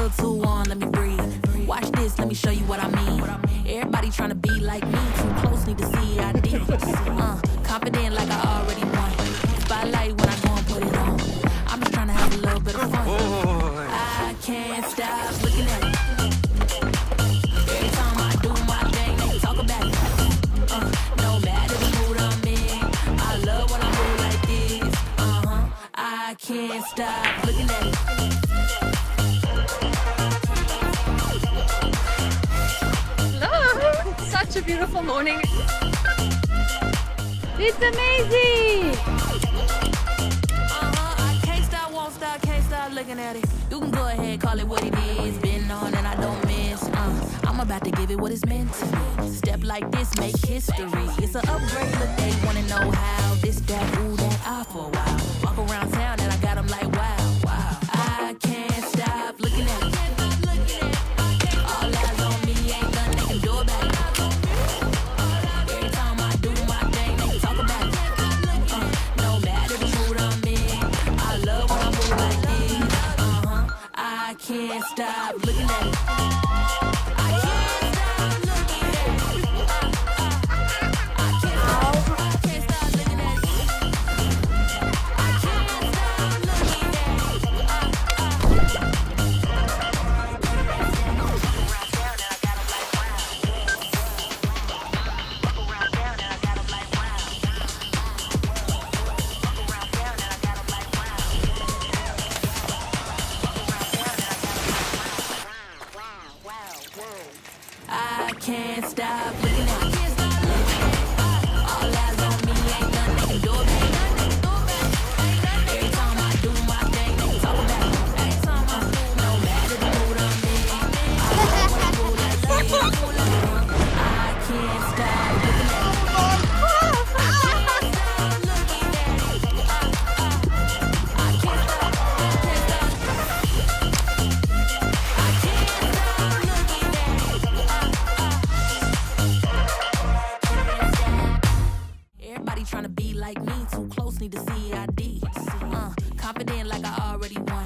little too warm, let me breathe. Watch this, let me show you what I mean. Everybody trying to be like me, too close, need to see ID. Confident like I already won. Spotlight when I go and put it on. I'm just trying to have a little bit of fun. I can't stop looking at it. Every time I do my thing, they talk about it. No matter the mood I'm in, I love when I move like this. I can't stop looking at it. Hello! Such a beautiful morning. It's amazing! I can't stop, won't stop, can't stop looking at it. You can go ahead, call it what it is. Been on and I don't miss. I'm about to give it what it's meant to be. Step like this, make history. It's an upgrade, look, they wanna know how. This, that, ooh, that, I for a while. Walk around town and I got them like wow, wow. I can't stop looking at it. All eyes on me, ain't nothing they can do about it. Every time I do my thing, they talk about it. No matter the mood I'm in, I love when I move like this. I can't stop looking at it. I can't stop looking at it. I can't stop looking at it. I can't stop looking I can't stop looking at it. All eyes on me, ain't nothing they can do about it. Every time I do my thing, they talk about it. No matter the mood I'm in, I love when I move like this. I can't stop looking at it. Everybody trying to be like me, too close, need to see ID. Confident like I already won.